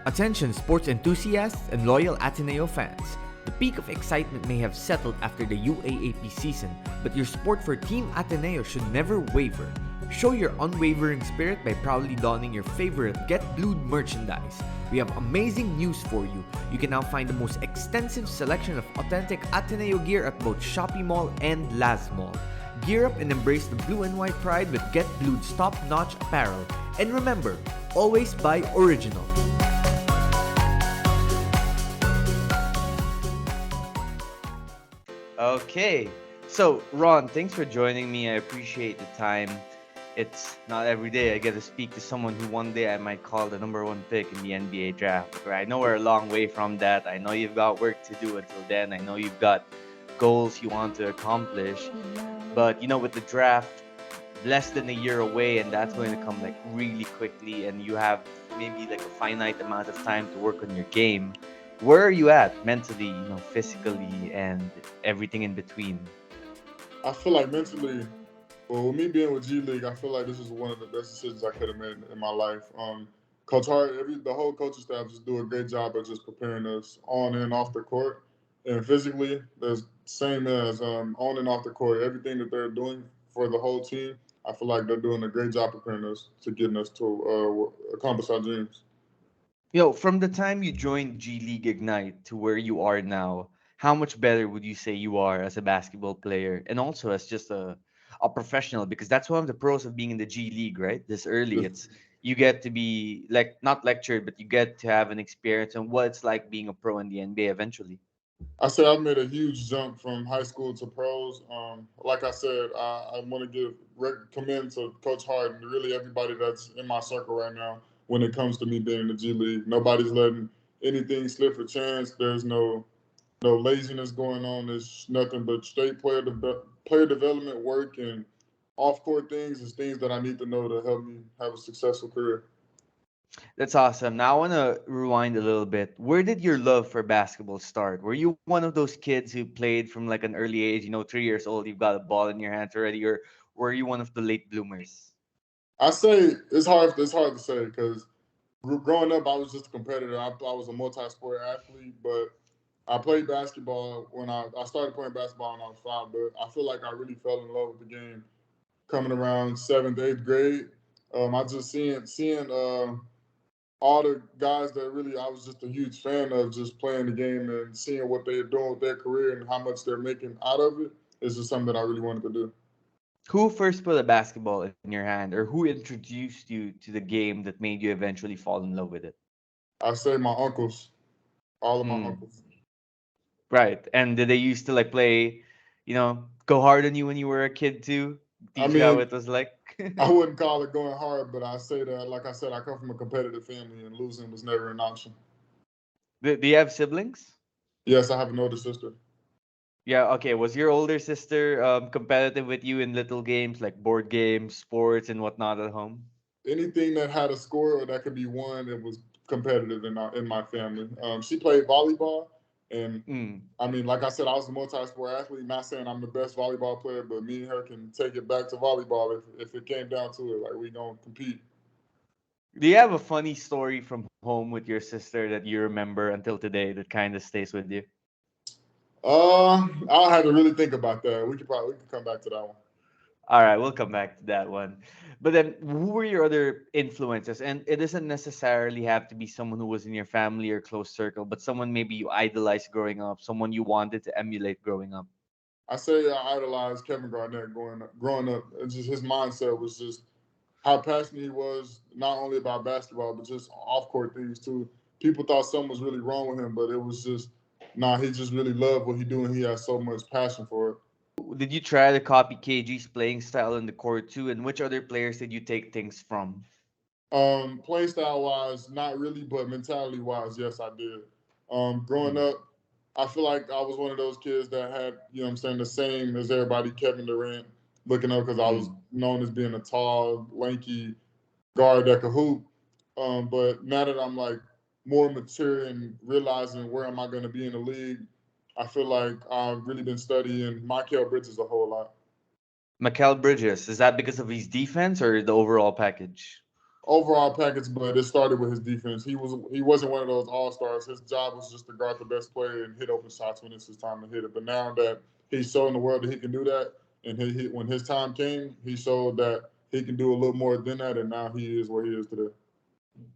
Attention sports enthusiasts and loyal Ateneo fans. The peak of excitement may have settled after the UAAP season, but your support for Team Ateneo should never waver. Show your unwavering spirit by proudly donning your favorite Get Blued merchandise. We have amazing news for you. You can now find the most extensive selection of authentic Ateneo gear at both Shopee Mall and Laz Mall. Gear up and embrace the blue and white pride with Get Blued's top-notch apparel. And remember, always buy original. Okay, so Ron, thanks for joining me. I appreciate the time. It's not every day I get to speak to someone who one day I might call the number one pick in the NBA draft. I know we're a long way from that. I know you've got work to do until then. I know you've got goals you want to accomplish. But with the draft less than a year away, and that's going to come like really quickly, and you have maybe like a finite amount of time to work on your game. Where are you at mentally, physically, and everything in between? I feel like mentally, well, with me being with G League, I feel like this is one of the best decisions I could have made in my life. Coach Hart, the whole coaching staff just do a great job of just preparing us on and off the court. And physically, the same as on and off the court, everything that they're doing for the whole team, I feel like they're doing a great job preparing us to getting us to accomplish our dreams. From the time you joined G League Ignite to where you are now, how much better would you say you are as a basketball player and also as just a professional? Because that's one of the pros of being in the G League, right? This early, Just, it's you get to be like not lectured, but you get to have an experience on what it's like being a pro in the NBA eventually. I say I've made a huge jump from high school to pros. Like I said, I want to commend to Coach Hart and really everybody that's in my circle right now when it comes to me being in the G League. Nobody's letting anything slip for chance. There's no laziness going on. There's nothing but straight player development work and off court things is things that I need to know to help me have a successful career. That's awesome. Now I want to rewind a little bit. Where did your love for basketball start? Were you one of those kids who played from like an early age, 3 years old, you've got a ball in your hands already, or were you one of the late bloomers? I say it's hard. It's hard to say because growing up, I was just a competitor. I was a multi-sport athlete, but I played basketball when I started playing basketball when I was 5. But I feel like I really fell in love with the game coming around 7th, 8th grade. I just seeing all the guys that really I was just a huge fan of just playing the game and seeing what they're doing with their career and how much they're making out of it is just something that I really wanted to do. Who first put a basketball in your hand, or who introduced you to the game that made you eventually fall in love with it? I say my uncles, all of my Hmm. uncles. Right. And did they used to like play, go hard on you when you were a kid too? I Teach you how mean, it was like? I wouldn't call it going hard, but I say that, like I said, I come from a competitive family and losing was never an option. Do you have siblings? Yes, I have an older sister. Yeah, okay. Was your older sister competitive with you in little games like board games, sports, and whatnot at home? Anything that had a score or that could be won, it was competitive in my family. She played volleyball, and Mm. I mean, like I said, I was a multi-sport athlete. Not saying I'm the best volleyball player, but me and her can take it back to volleyball if it came down to it. Like we gonna compete. Do you have a funny story from home with your sister that you remember until today that kind of stays with you? I'll have to really think about that. We could come back to that one. All right, we'll come back to that one. But then, who were your other influences? And it doesn't necessarily have to be someone who was in your family or close circle, but someone maybe you idolized growing up, someone you wanted to emulate growing up. I say I idolized Kevin Garnett growing up. It's just his mindset was just how passionate he was, not only about basketball, but just off court things too. People thought something was really wrong with him, but it was just, nah, he just really loved what he doing. He has so much passion for it. Did you try to copy KG's playing style in the court too? And which other players did you take things from? Play style wise, not really, but mentality wise, yes, I did. Growing Mm, up, I feel like I was one of those kids that had, what I'm saying, the same as everybody, Kevin Durant, looking up because I was mm. known as being a tall, lanky guard that could hoop. But now that I'm like more mature and realizing where am I going to be in the league, I feel like I've really been studying Michael Bridges a whole lot. Mikal Bridges, is that because of his defense or the overall package? overall package, but it started with his defense. He wasn't one of those all stars. His job was just to guard the best player and hit open shots when it's his time to hit it. But now that he's showing the world that he can do that, and when his time came, he showed that he can do a little more than that, and now he is where he is today.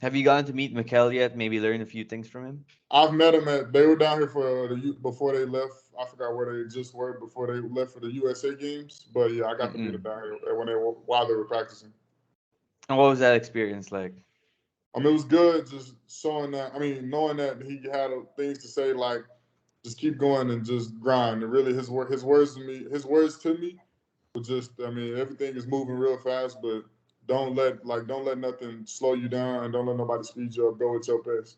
Have you gotten to meet Mikel yet? Maybe learn a few things from him? I've met him at. They were down here for before they left. I forgot where they just were before they left for the USA games. But yeah, I got to meet him Mm-mm. down here when they were while they were practicing. And what was that experience like? It was good just showing that. Knowing that he had things to say like just keep going and just grind. And really, his words to me was just. Everything is moving real fast, but don't let nothing slow you down, and don't let nobody speed you up. Go at your pace.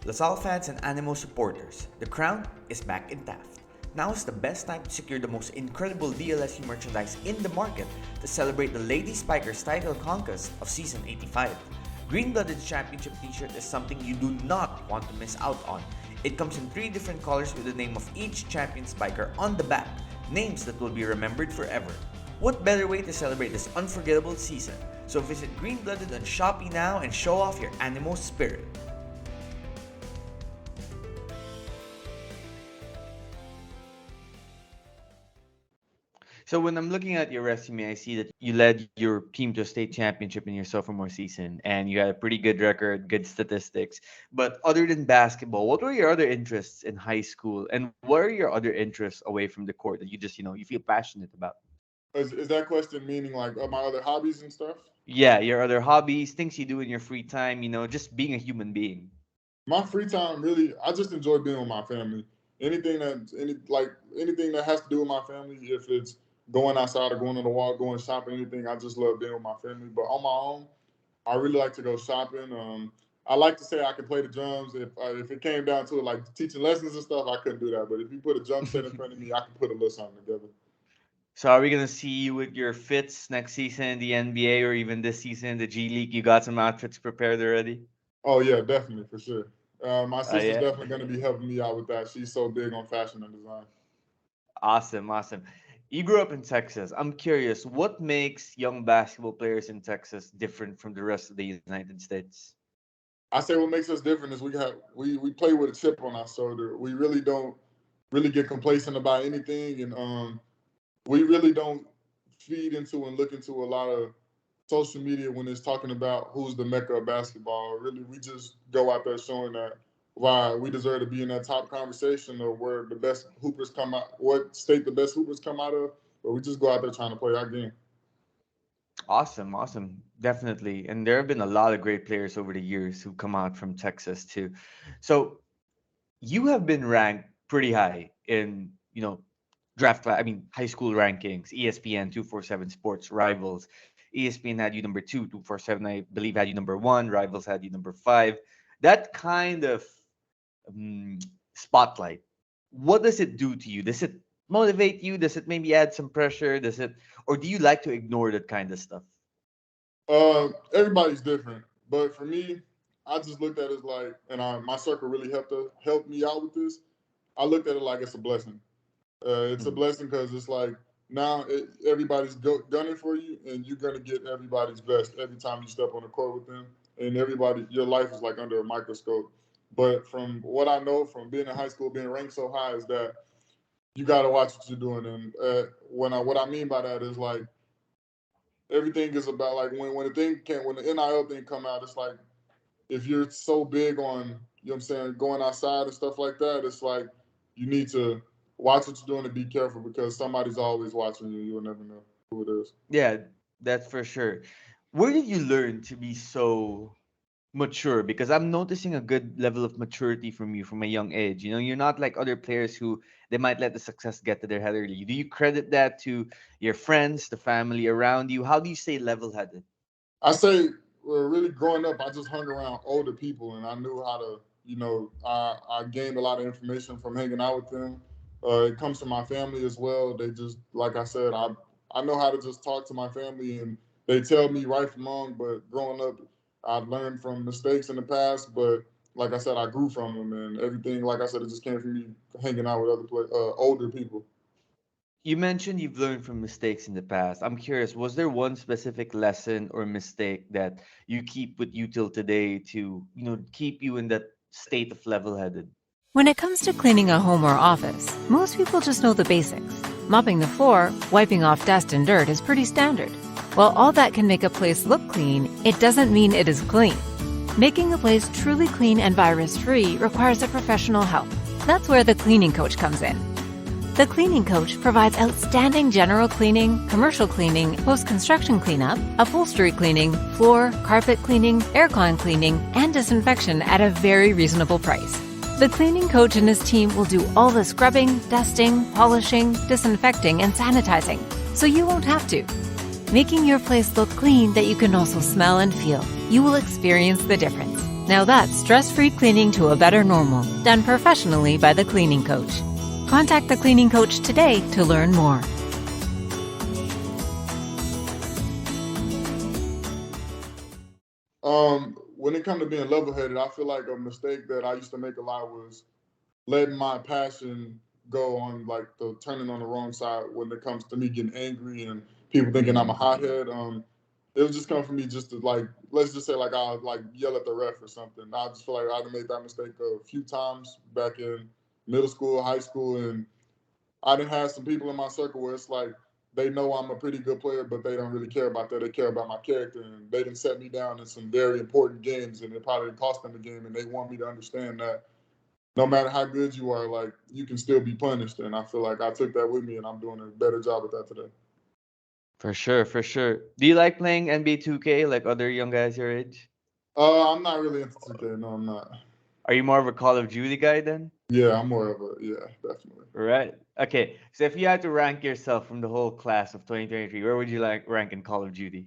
LaSalle fans and Animo supporters, the crown is back in Taft. Now is the best time to secure the most incredible DLSU merchandise in the market to celebrate the Lady Spikers title conquest of Season 85. Green Blooded Championship t-shirt is something you do not want to miss out on. It comes in 3 different colors with the name of each champion spiker on the back, names that will be remembered forever. What better way to celebrate this unforgettable season? So visit Green Blooded on Shopee now and show off your Animo spirit. So when I'm looking at your resume, I see that you led your team to a state championship in your sophomore season, and you had a pretty good record, good statistics. But other than basketball, what were your other interests in high school, and what are your other interests away from the court that you just you feel passionate about? Is that question meaning like my other hobbies and stuff? Yeah, your other hobbies, things you do in your free time, just being a human being. My free time really, I just enjoy being with my family. Anything that has to do with my family, if it's going outside or going on the walk, going shopping, anything, I just love being with my family. But on my own, I really like to go shopping. I like to say I can play the drums. If it came down to it, like teaching lessons and stuff, I couldn't do that. But if you put a drum set in front of me, I can put a little something together. So are we gonna see you with your fits next season in the NBA or even this season in the G League? You got some outfits prepared already? Oh yeah, definitely for sure. My sister's Yeah. definitely going to be helping me out with that. She's so big on fashion and design. Awesome, awesome. You grew up in Texas. I'm curious, what makes young basketball players in Texas different from the rest of the United States? I say what makes us different is we play with a chip on our shoulder. We really don't really get complacent about anything, and we really don't feed into and look into a lot of social media when it's talking about who's the mecca of basketball. Really, we just go out there showing that why we deserve to be in that top conversation of where the best hoopers come out, what state the best hoopers come out of. But we just go out there trying to play our game. Awesome, awesome. Definitely. And there have been a lot of great players over the years who come out from Texas too. So you have been ranked pretty high in, high school rankings, ESPN 247 Sports Rivals. ESPN had you number 2, 247 I believe had you number 1, Rivals had you number 5. That kind of um, spotlight, what does it do to you? Does it motivate you? Does it maybe add some pressure? Or do you like to ignore that kind of stuff? Everybody's different, but for me, I just looked at it as like, and my circle really helped me out with this. I looked at it like it's a blessing. It's a Mm. blessing because it's like now everybody's gunning for you, and you're gonna get everybody's best every time you step on the court with them. And your life is like under a microscope. But from what I know from being in high school, being ranked so high, is that you got to watch what you're doing. And what I mean by that is like everything is about like when the NIL thing come out, it's like if you're so big on, what I'm saying, going outside and stuff like that, it's like you need to watch what you're doing and be careful because somebody's always watching you. You'll never know who it is. Yeah, that's for sure. Where did you learn to be so mature? Because I'm noticing a good level of maturity from you from a young age. You're not like other players who they might let the success get to their head early. Do you credit that to your friends, the family around you? How do you stay level-headed? I say, really growing up, I just hung around older people and I knew how to, I gained a lot of information from hanging out with them. It comes from my family as well. They just, like I said, I know how to just talk to my family and they tell me right from wrong. But growing up, I learned from mistakes in the past. But like I said, I grew from them and everything. Like I said, it just came from me hanging out with older people. You mentioned you've learned from mistakes in the past. I'm curious, was there one specific lesson or mistake that you keep with you till today to, keep you in that state of level-headed? When it comes to cleaning a home or office, most people just know the basics. Mopping the floor, wiping off dust and dirt is pretty standard. While all that can make a place look clean, it doesn't mean it is clean. Making a place truly clean and virus-free requires a professional help. That's where the cleaning coach comes in. The cleaning coach provides outstanding general cleaning, commercial cleaning, post-construction cleanup, upholstery cleaning, floor, carpet cleaning, aircon cleaning, and disinfection at a very reasonable price. The cleaning coach and his team will do all the scrubbing, dusting, polishing, disinfecting, and sanitizing, so you won't have to. Making your place look clean that you can also smell and feel. You will experience the difference. Now that's stress-free cleaning to a better normal, done professionally by the cleaning coach. Contact the cleaning coach today to learn more. When it comes to being level-headed, I feel like a mistake that I used to make a lot was letting my passion go on like the turning on the wrong side when it comes to me getting angry and people thinking I'm a hothead. It was just coming from me just to like, let's just say like I'll like yell at the ref or something. I just feel like I've made that mistake a few times back in middle school, high school, and I done had some people in my circle where it's like they know I'm a pretty good player, but they don't really care about that. They care about my character, and they done set me down in some very important games, and it probably cost them a game. And they want me to understand that no matter how good you are, like you can still be punished. And I feel like I took that with me, and I'm doing a better job with that today. For sure, for sure. Do you like playing NBA 2K like other young guys your age? I'm not really into 2K. No, I'm not. Are you more of a Call of Duty guy then? Yeah, I'm more of a yeah, definitely. Right. Okay. So if you had to rank yourself from the whole class of 2023, where would you like rank in Call of Duty?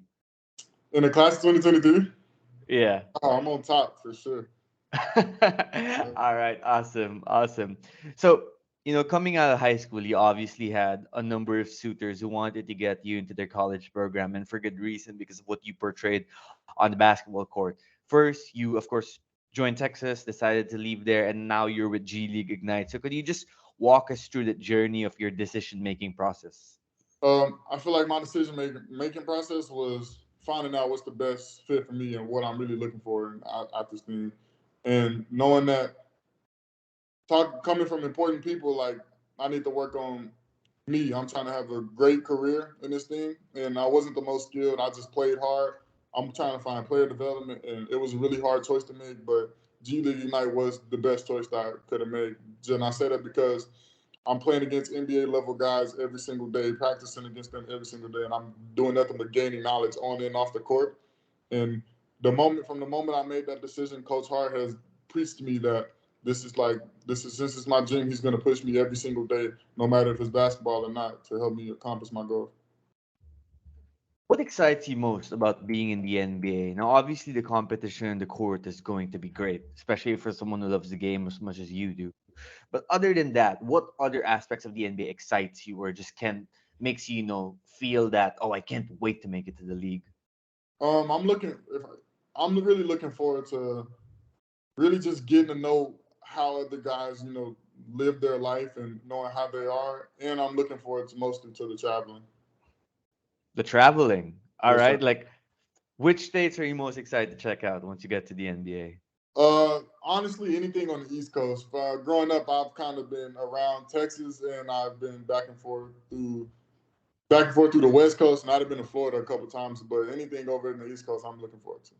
In the class of 2023, Yeah. I'm on top for sure. All right. Awesome. Awesome. So, coming out of high school, you obviously had a number of suitors who wanted to get you into their college program, and for good reason because of what you portrayed on the basketball court. First, you, of course, joined Texas, decided to leave there, and now you're with G League Ignite. So, could you just walk us through the journey of your decision making process? I feel like my decision making process was finding out what's the best fit for me and what I'm really looking for at this thing, and knowing that coming from important people, like I need to work on me. I'm trying to have a great career in this thing, and I wasn't the most skilled. I just played hard. I'm trying to find player development, and it was a really hard choice to make. But G League Unite was the best choice that I could have made. And I say that because I'm playing against NBA level guys every single day, practicing against them every single day, and I'm doing nothing but gaining knowledge on and off the court. And from the moment I made that decision, Coach Hart has preached to me that this is my dream. He's going to push me every single day, no matter if it's basketball or not, to help me accomplish my goal. What excites you most about being in the NBA? Now, obviously, the competition in the court is going to be great, especially for someone who loves the game as much as you do. But other than that, what other aspects of the NBA excites you, or just can makes you, feel that, oh, I can't wait to make it to the league? I'm looking. If I'm really looking forward to really just getting to know how other guys, live their life and knowing how they are. And I'm looking forward to mostly to the traveling. The traveling. All Yes, sir. right, like which states are you most excited to check out once you get to the NBA? Honestly, anything on the East Coast. Growing up, I've kind of been around Texas, and I've been back and forth through the West Coast, and I've been to Florida a couple times. But anything over in the East Coast, I'm looking forward to.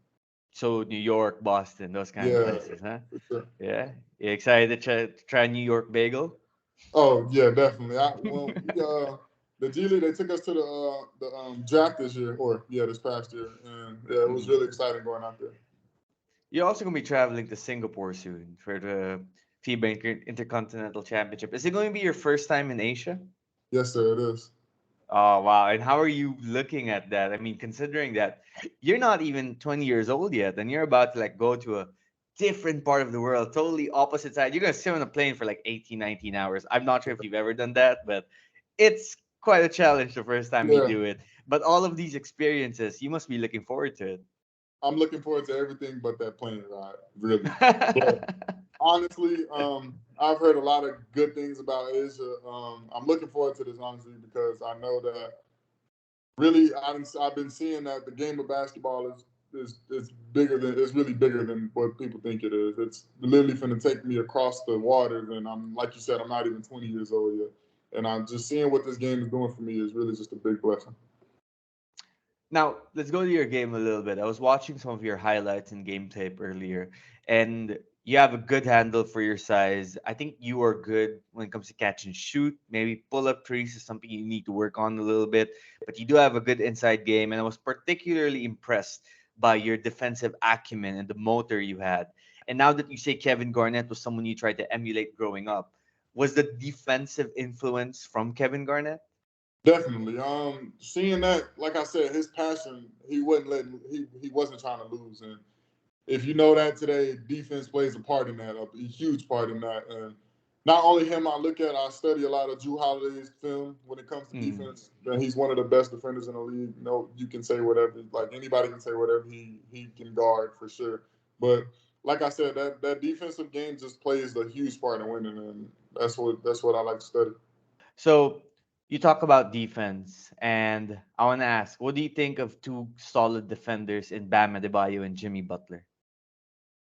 So New York, Boston, those kind of Yeah, places, huh? for sure. Yeah, you excited to try New York bagel? Oh yeah, definitely. The G League, they took us to the draft this year, or yeah, this past year, and yeah, it was Mhm. really exciting going out there. You're also going to be traveling to Singapore soon for the FIBA Intercontinental Championship. Is it going to be your first time in Asia? Yes, sir, it is. Oh, wow. And how are you looking at that? I mean, considering that you're not even 20 years old yet and you're about to like go to a different part of the world, totally opposite side. You're going to sit on a plane for like 18, 19 hours. I'm not sure if you've ever done that, but it's quite a challenge the first time you Yeah, do it. But all of these experiences, you must be looking forward to I'm looking forward to everything but that plane ride, really. But it. honestly, I've heard a lot of good things about Asia. I'm looking forward to this honestly because I know that really I've been seeing that the game of basketball is bigger than it's really bigger than what people think it is. It's literally going to take me across the waters, and I'm like you said, I'm not even 20 years old yet, and I'm just seeing what this game is doing for me is really just a big blessing. Now, let's go to your game a little bit. I was watching some of your highlights and game tape earlier, and you have a good handle for your size. I think you are good when it comes to catch and shoot. Maybe pull up trees is something you need to work on a little bit, but you do have a good inside game, and I was particularly impressed by your defensive acumen and the motor you had. And now that you say Kevin Garnett was someone you tried to emulate growing up, was the defensive influence from Kevin Garnett? Definitely. Seeing that, like I said, his passion, he wasn't trying to lose. And if you know that today, defense plays a part in that, a huge part in that. And not only him, I study a lot of Drew Holiday's film when it comes to Mm. defense. And he's one of the best defenders in the league. You know, you can say whatever, like anybody can say whatever he can guard for sure. But like I said, that defensive game just plays a huge part in winning, and that's what I like to study. So you talk about defense, and I want to ask, what do you think of two solid defenders in Bam Adebayo and Jimmy Butler?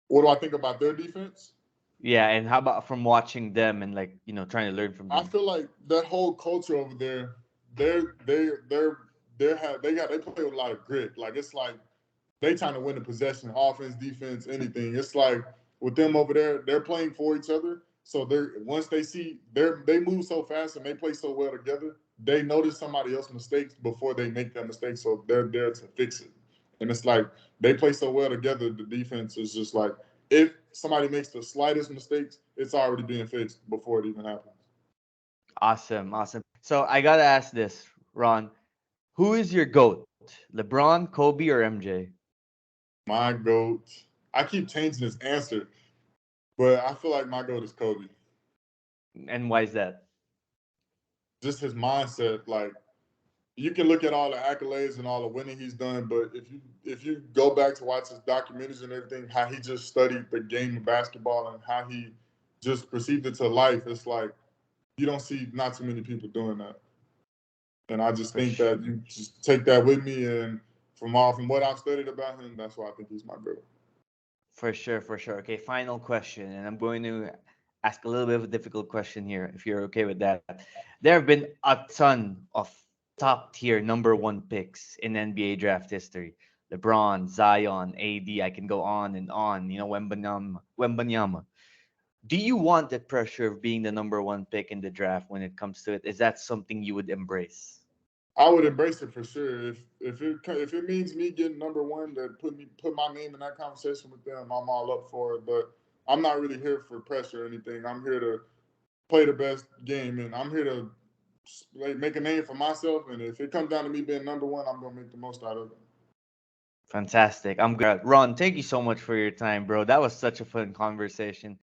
What do I think about their defense? Yeah, and how about from watching them and like trying to learn from I them? feel like that whole culture over there, they play with a lot of grit. Like it's like they trying to win the possession, offense, defense, anything. It's like with them over there, they're playing for each other. So they're once they move so fast and they play so well together, they notice somebody else's mistakes before they make that mistake. So they're there to fix it. And it's like they play so well together, the defense is just like if somebody makes the slightest mistakes, it's already being fixed before it even happens. Awesome, awesome. So I gotta ask this, Ron. Who is your GOAT? LeBron, Kobe, or MJ? My GOAT. I keep changing this answer, but I feel like my GOAT is Kobe. And why is that? Just his mindset, like you can look at all the accolades and all the winning he's done, but if you go back to watch his documentaries and everything, how he just studied the game of basketball and how he just perceived it to life, it's like you don't see not too many people doing that. And I just For think sh- that you just take that with me, and from what I've studied about him, that's why I think he's my GOAT. for sure, for sure. Okay, final question, and I'm going to ask a little bit of a difficult question here, if you're okay with that. There have been a ton of top tier number one picks in NBA draft history. LeBron, Zion, AD, I can go on and on. Wembanyama. Do you want that pressure of being the number one pick in the draft when it comes to it? Is that something you would embrace? I would embrace it for sure. If it means me getting number one, that put my name in that conversation with them, I'm all up for it. But I'm not really here for pressure or anything. I'm here to play the best game, and I'm here to like make a name for myself. And if it comes down to me being number one, I'm gonna make the most out of it. Fantastic. I'm good. Ron, thank you so much for your time, bro. That was such a fun conversation.